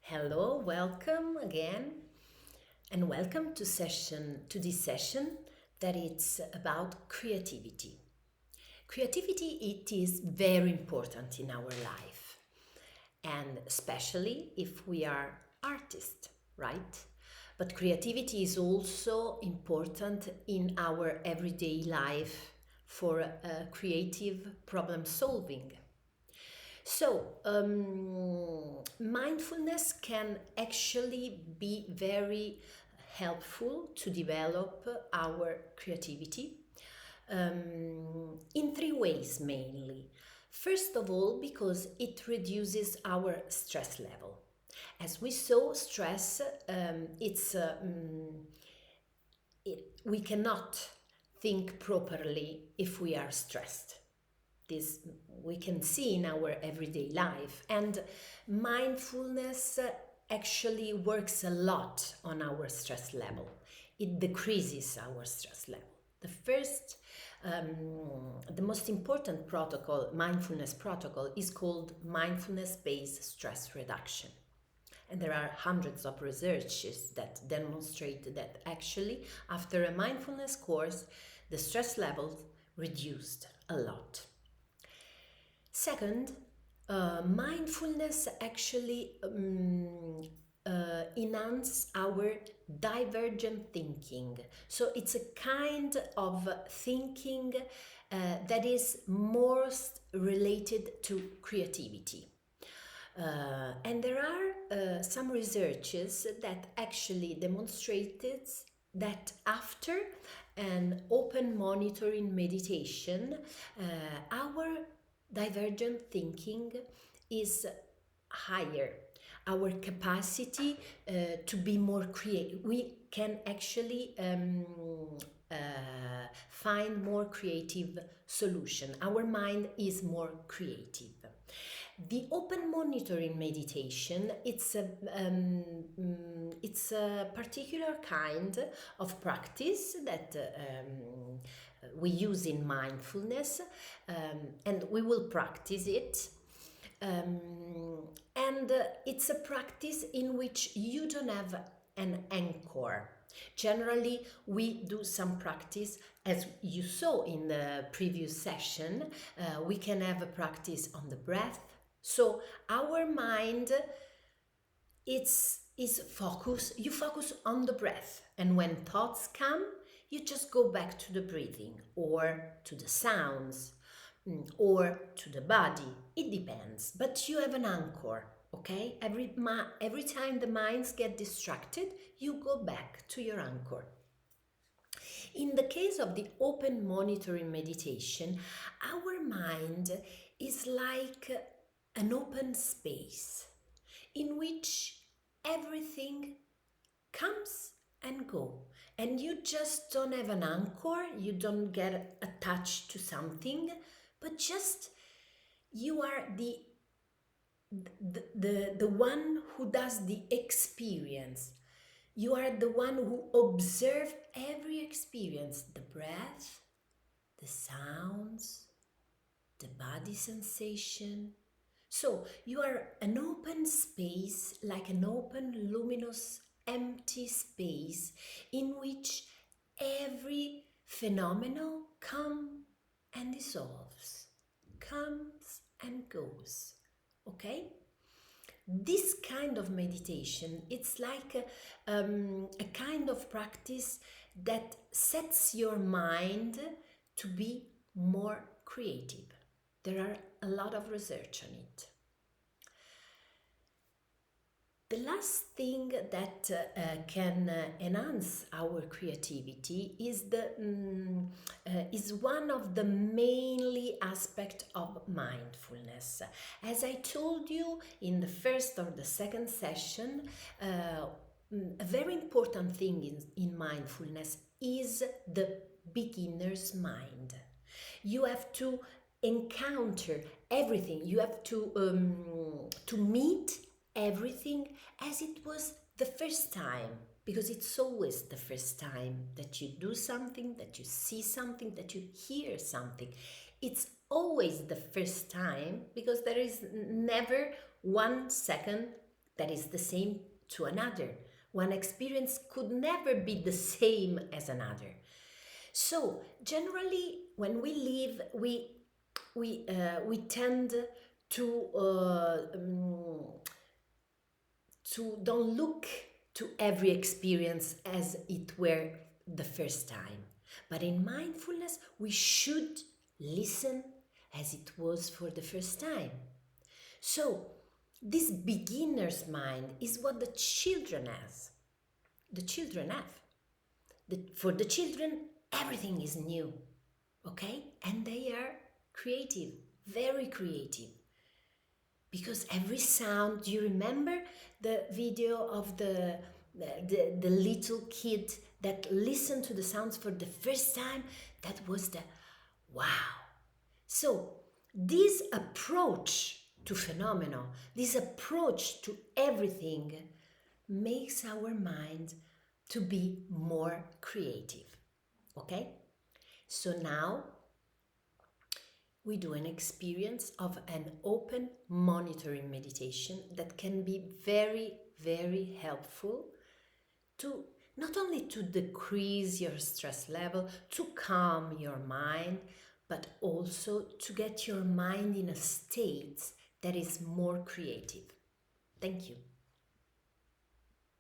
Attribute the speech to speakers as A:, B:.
A: Hello, welcome again, and welcome to this session that it's about creativity. Creativity, it is very important in our life, and especially if we are artists, right? But creativity is also important in our everyday life for creative problem solving. Mindfulness can actually be very helpful to develop our creativity in three ways mainly. First of all, because it reduces our stress level. As we saw, stress, we cannot think properly if we are stressed. This we can see in our everyday life, and mindfulness actually works a lot on our stress level. It decreases our stress level. The most important protocol, mindfulness protocol, is called mindfulness-based stress reduction. And there are hundreds of researches that demonstrate that actually after a mindfulness course, the stress levels reduced a lot. Second, mindfulness actually enhance our divergent thinking. So it's a kind of thinking that is most related to creativity. And there are some researches that actually demonstrated that after an open monitoring meditation, our divergent thinking is higher. Our capacity to be more creative, we can actually find more creative solution. Our mind is more creative. The open monitoring meditation, it's a particular kind of practice that we use in mindfulness, and we will practice it. It's a practice in which you don't have an anchor. Generally, we do some practice, as you saw in the previous session. We can have a practice on the breath. So our mind, is focus. You focus on the breath, and when thoughts come, you just go back to the breathing or to the sounds or to the body. It depends, but you have an anchor. Okay, every time the minds get distracted, you go back to your anchor. In the case of the open monitoring meditation, our mind is like an open space in which everything comes and go, and you just don't have an anchor, you don't get attached to something, but just you are the one who does the experience. You are the one who observe every experience, the breath, the sounds, the body sensation. So you are an open space, like an open, luminous, empty space in which every phenomenon comes and dissolves, comes and goes. Okay? This kind of meditation, it's like a kind of practice that sets your mind to be more creative. There are a lot of research on it. The last thing that can enhance our creativity is one of the mainly aspect of mindfulness. As I told you in the first or the second session, a very important thing in mindfulness is the beginner's mind. You have to encounter everything. You have to meet everything as it was the first time, because it's always the first time that you do something, that you see something, that you hear something. It's always the first time, because there is never 1 second that is the same to another. One experience could never be the same as another. So generally, when we live, we tend to don't look to every experience as it were the first time. But in mindfulness, we should listen as it was for the first time. So this beginner's mind is what the children has. The children have. For the children, everything is new, okay? And they are creative, very creative. Because every sound, do you remember the video of the little kid that listened to the sounds for the first time? That was the wow. So this approach to phenomena, this approach to everything makes our mind to be more creative. Okay? So now we do an experience of an open monitoring meditation that can be very, very helpful to not only to decrease your stress level, to calm your mind, but also to get your mind in a state that is more creative. Thank you.